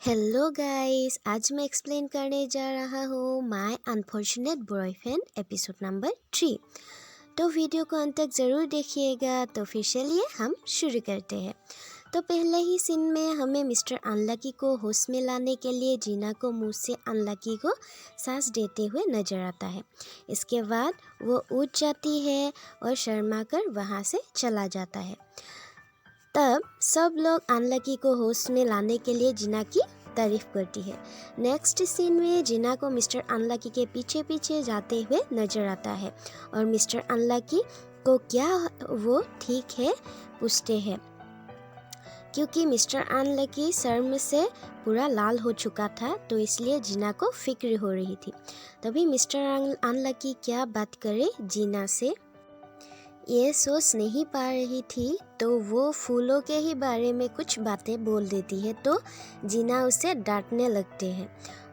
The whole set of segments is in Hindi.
हेलो गाइस, आज मैं एक्सप्लेन करने जा रहा हूँ my unfortunate boyfriend episode number 3। तो वीडियो को अंत तक ज़रूर देखिएगा। तो फिर चलिए हम शुरू करते हैं। तो पहले ही सीन में हमें मिस्टर अनलकी को होश में लाने के लिए जीना को मुंह से अनलकी को सांस देते हुए नजर आता है। इसके बाद वो उठ जाती है और शर्मा कर वहाँ से चला जाता है। तब सब लोग अनलकी को होश में लाने के लिए जीना की तारीफ करती है। नेक्स्ट सीन में जीना को मिस्टर अनलकी के पीछे पीछे जाते हुए नजर आता है और मिस्टर अनलकी को क्या वो ठीक है पूछते हैं, क्योंकि मिस्टर अनलकी शर्म से पूरा लाल हो चुका था, तो इसलिए जीना को फिक्र हो रही थी। तभी मिस्टर अनलकी क्या बात करे जीना से ये सोच नहीं पा रही थी, तो वो फूलों के ही बारे में कुछ बातें बोल देती है। तो जीना उसे डांटने लगते हैं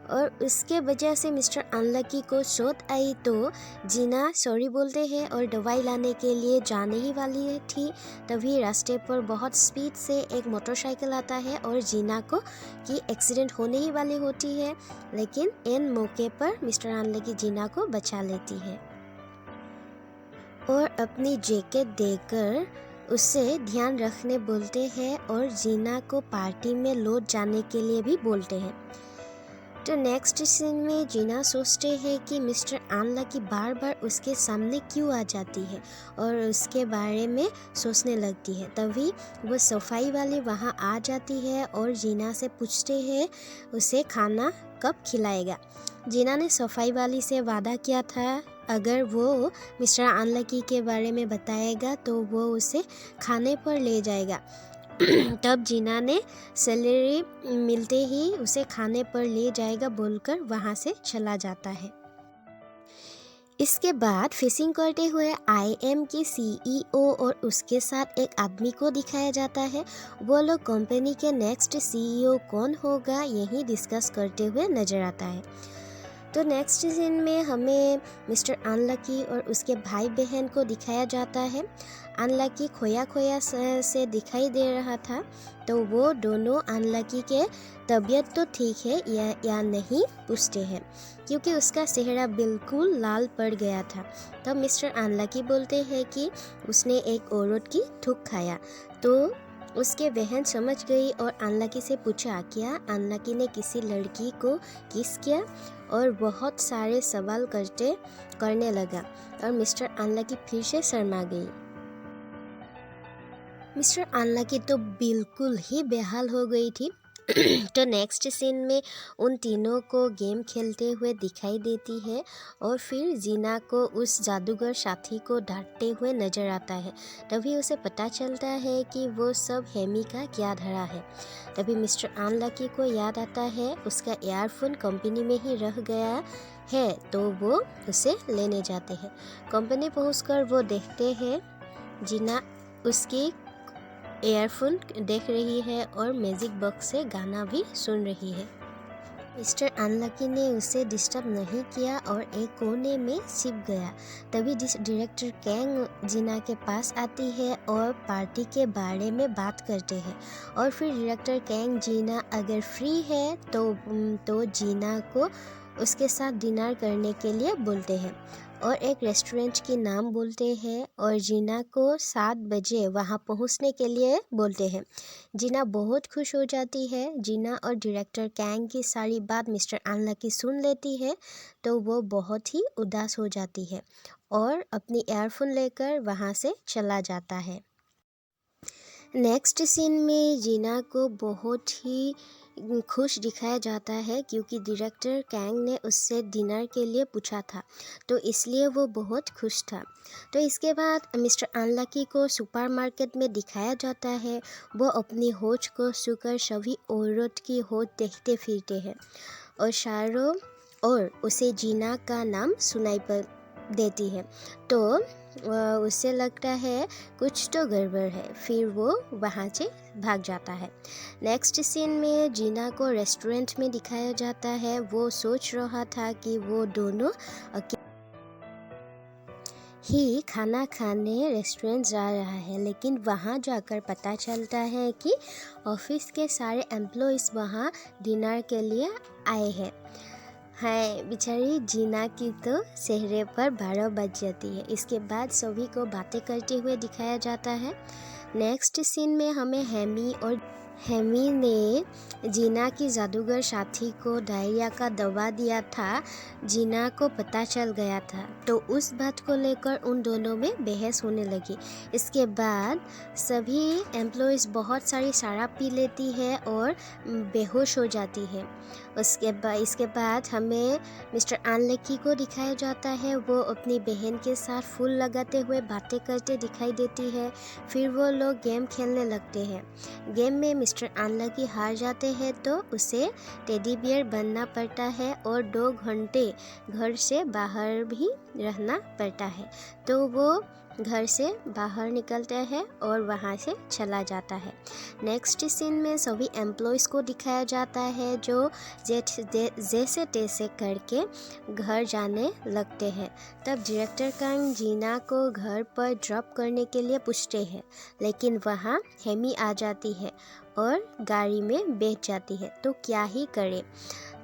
और उसके वजह से मिस्टर अनलकी को चोट आई। तो जीना सॉरी बोलते हैं और दवाई लाने के लिए जाने ही वाली थी। तभी रास्ते पर बहुत स्पीड से एक मोटरसाइकिल आता है और जीना को की एक्सीडेंट होने ही वाली होती है, लेकिन इन मौके पर मिस्टर अनलकी जीना को बचा लेती है और अपनी जैकेट देकर उसे ध्यान रखने बोलते हैं और जीना को पार्टी में लौट जाने के लिए भी बोलते हैं। तो नेक्स्ट सीन में जीना सोचते हैं कि मिस्टर अनलकी बार बार उसके सामने क्यों आ जाती है और उसके बारे में सोचने लगती है। तभी वो सफाई वाली वहाँ आ जाती है और जीना से पूछते हैं उसे खाना कब खिलाएगा। जीना ने सफाई वाली से वादा किया था अगर वो मिस्टर अनलकी के बारे में बताएगा तो वो उसे खाने पर ले जाएगा। तब जीना ने सैलरी मिलते ही उसे खाने पर ले जाएगा बोलकर वहाँ से चला जाता है। इसके बाद फिशिंग करते हुए IM की CEO और उसके साथ एक आदमी को दिखाया जाता है। वो लोग कंपनी के नेक्स्ट CEO कौन होगा यही डिस्कस करते हुए नजर आता है। तो नेक्स्ट सीन में हमें मिस्टर अनलकी और उसके भाई बहन को दिखाया जाता है। अनलकी खोया खोया से दिखाई दे रहा था, तो वो दोनों अनलकी के तबीयत तो ठीक है या नहीं पूछते हैं, क्योंकि उसका चेहरा बिल्कुल लाल पड़ गया था। तब मिस्टर अनलकी बोलते हैं कि उसने एक औरत की थूक खाया। तो उसके बहन समझ गई और अनलकी से पूछा क्या अनलकी ने किसी लड़की को किस किया, और बहुत सारे सवाल करने लगा और मिस्टर अनलकी फिर से शर्मा गई। मिस्टर अनलकी तो बिल्कुल ही बेहाल हो गई थी। तो नेक्स्ट सीन में उन तीनों को गेम खेलते हुए दिखाई देती है और फिर जीना को उस जादूगर साथी को डांटते हुए नजर आता है। तभी उसे पता चलता है कि वो सब हेमी का क्या धरा है। तभी मिस्टर अनलकी को याद आता है उसका ईयरफोन कंपनी में ही रह गया है, तो वो उसे लेने जाते हैं। कंपनी पहुंचकर वो देखते हैं जीना उसकी ईयरफोन देख रही है और म्यूजिक बॉक्स से गाना भी सुन रही है। मिस्टर अनलकी ने उसे डिस्टर्ब नहीं किया और एक कोने में छिप गया। तभी डायरेक्टर कैंग जीना के पास आती है और पार्टी के बारे में बात करते हैं और फिर डायरेक्टर कैंग जीना अगर फ्री है तो जीना को उसके साथ डिनर करने के लिए बोलते हैं और एक रेस्टोरेंट की नाम बोलते हैं और जीना को 7 बजे वहां पहुंचने के लिए बोलते हैं। जीना बहुत खुश हो जाती है। जीना और डायरेक्टर कैंग की सारी बात मिस्टर अनलकी सुन लेती है, तो वो बहुत ही उदास हो जाती है और अपनी ईयरफोन लेकर वहां से चला जाता है। नेक्स्ट सीन में जीना को बहुत ही खुश दिखाया जाता है, क्योंकि डायरेक्टर कैंग ने उससे डिनर के लिए पूछा था, तो इसलिए वो बहुत खुश था। तो इसके बाद मिस्टर अनलकी को सुपरमार्केट में दिखाया जाता है। वो अपनी होच को छूकर सभी औरत की होच देखते फिरते हैं और चारों और उसे जीना का नाम सुनाई देती है। तो उसे लगता है कुछ तो गड़बड़ है, फिर वो वहाँ से भाग जाता है। नेक्स्ट सीन में जीना को रेस्टोरेंट में दिखाया जाता है। वो सोच रहा था कि वो दोनों ही खाना खाने रेस्टोरेंट जा रहा है, लेकिन वहाँ जाकर पता चलता है कि ऑफिस के सारे एम्प्लॉइज़ वहाँ डिनर के लिए आए हैं। है बेचारी जीना की तो चेहरे पर 12 बज जाती है। इसके बाद सभी को बातें करते हुए दिखाया जाता है। नेक्स्ट सीन में हमें हेमी ने जीना की जादूगर साथी को डायरिया का दवा दिया था। जीना को पता चल गया था, तो उस बात को लेकर उन दोनों में बहस होने लगी। इसके बाद सभी एम्प्लॉइज़ बहुत सारी शराब पी लेती है और बेहोश हो जाती है। इसके बाद हमें मिस्टर अनलकी को दिखाया जाता है। वो अपनी बहन के साथ फूल लगाते हुए बातें करते दिखाई देती है। फिर वो लोग गेम खेलने लगते हैं। गेम में मिस्टर अनलकी हार जाते हैं तो उसे टेडी बियर बनना पड़ता है और 2 घंटे घर से बाहर भी रहना पड़ता है। तो वो घर से बाहर निकलते हैं और वहाँ से चला जाता है। नेक्स्ट सीन में सभी एम्प्लॉइज़ को दिखाया जाता है जो जैसे तैसे करके घर जाने लगते हैं। तब डायरेक्टर कांग जीना को घर पर ड्रॉप करने के लिए पूछते हैं, लेकिन वहाँ हेमी आ जाती है और गाड़ी में बैठ जाती है। तो क्या ही करे।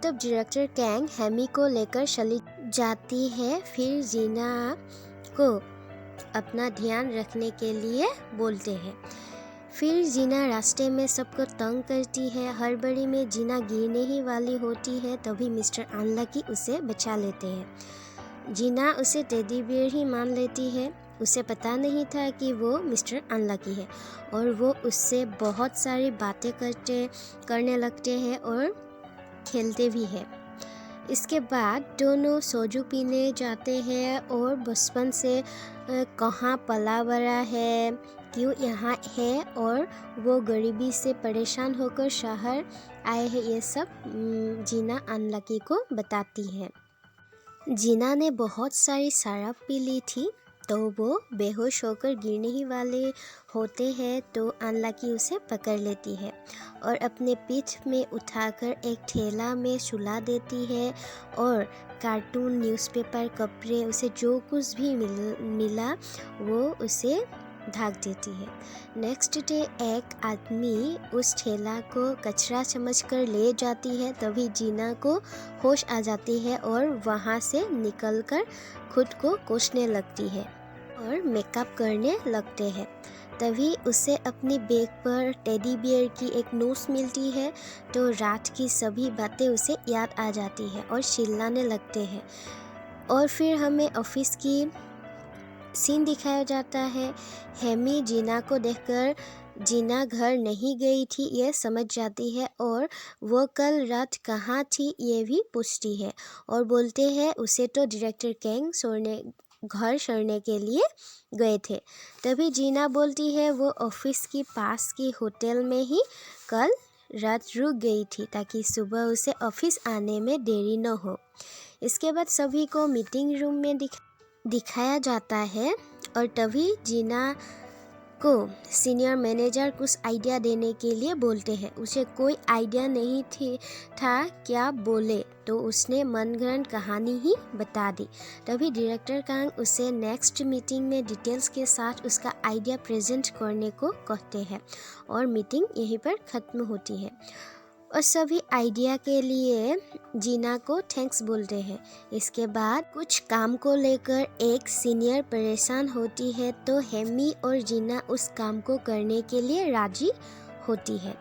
तब डायरेक्टर कांग हेमी को लेकर चली जाती है। फिर जीना को अपना ध्यान रखने के लिए बोलते हैं। फिर जीना रास्ते में सबको तंग करती है। हड़बड़ी में जीना गिरने ही वाली होती है, तभी मिस्टर अनलकी उसे बचा लेते हैं। जीना उसे टेडी बियर ही मान लेती है। उसे पता नहीं था कि वो मिस्टर अनलकी है और वो उससे बहुत सारी बातें करने लगते हैं और खेलते भी हैं। इसके बाद दोनों सोजू पीने जाते हैं और बचपन से कहाँ पला बड़ा है, क्यों यहाँ है और वो गरीबी से परेशान होकर शहर आए हैं, ये सब जीना अनलकी को बताती है। जीना ने बहुत सारी शराब पी ली थी, तो वो बेहोश होकर गिरने ही वाले होते हैं, तो अनलकी उसे पकड़ लेती है और अपने पीठ में उठाकर एक ठेला में सुला देती है और कार्टून, न्यूज़पेपर, कपड़े, उसे जो कुछ भी मिला वो उसे ढक देती है। नेक्स्ट डे एक आदमी उस ठेला को कचरा समझकर ले जाती है। तभी जीना को होश आ जाती है और वहाँ से निकलकर खुद को कोसने लगती है और मेकअप करने लगते हैं। तभी उसे अपनी बैग पर टेडी बियर की एक नोट मिलती है, तो रात की सभी बातें उसे याद आ जाती है और चिल्लाने लगते हैं। और फिर हमें ऑफिस की सीन दिखाया जाता है। हेमी जीना को देखकर जीना घर नहीं गई थी ये समझ जाती है और वो कल रात कहाँ थी ये भी पूछती है और बोलते हैं उसे तो डायरेक्टर कांग घर छोड़ने के लिए गए थे। तभी जीना बोलती है वो ऑफिस की पास की होटल में ही कल रात रुक गई थी ताकि सुबह उसे ऑफिस आने में देरी न हो। इसके बाद सभी को मीटिंग रूम में दिखाया जाता है और तभी जीना को सीनियर मैनेजर कुछ आइडिया देने के लिए बोलते हैं। उसे कोई आइडिया नहीं था क्या बोले, तो उसने मनगढ़ंत कहानी ही बता दी। तभी डायरेक्टर कांग उसे नेक्स्ट मीटिंग में डिटेल्स के साथ उसका आइडिया प्रेजेंट करने को कहते हैं और मीटिंग यहीं पर ख़त्म होती है और सभी आइडिया के लिए जीना को थैंक्स बोलते हैं। इसके बाद कुछ काम को लेकर एक सीनियर परेशान होती है, तो हेमी और जीना उस काम को करने के लिए राजी होती है।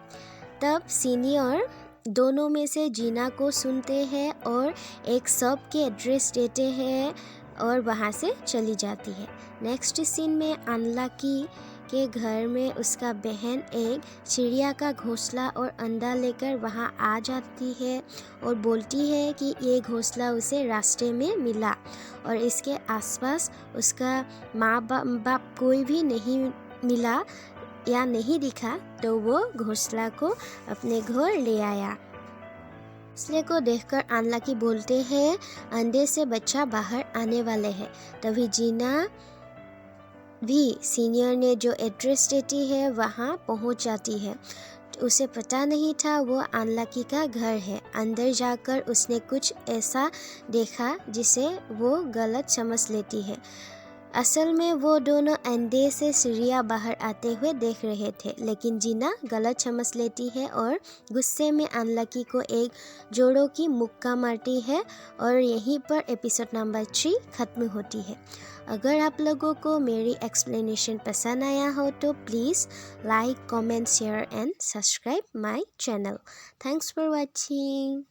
तब सीनियर दोनों में से जीना को सुनते हैं और एक शॉप के एड्रेस देते हैं और वहाँ से चली जाती है। नेक्स्ट सीन में अनलकी के घर में उसका बहन एक चिड़िया का घोंसला और अंडा लेकर वहाँ आ जाती है और बोलती है कि ये घोंसला उसे रास्ते में मिला और इसके आसपास उसका माँ बाप कोई भी नहीं मिला या नहीं दिखा, तो वो घोंसला को अपने घर ले आया। घोंसले को देखकर अनलकी बोलते हैं अंडे से बच्चा बाहर आने वाले हैं। तभी जीना भी सीनियर ने जो एड्रेस देती है वहाँ पहुँच जाती है। उसे पता नहीं था वो अनलकी का घर है। अंदर जाकर उसने कुछ ऐसा देखा जिसे वो गलत समझ लेती है। असल में वो दोनों अंधे से सीढ़ियाँ बाहर आते हुए देख रहे थे, लेकिन जीना गलत समझ लेती है और गुस्से में अनलकी को एक जोड़ों की मुक्का मारती है और यहीं पर एपिसोड नंबर 3 खत्म होती है। अगर आप लोगों को मेरी एक्सप्लेनेशन पसंद आया हो तो please like, comment, share and subscribe my channel. Thanks for watching.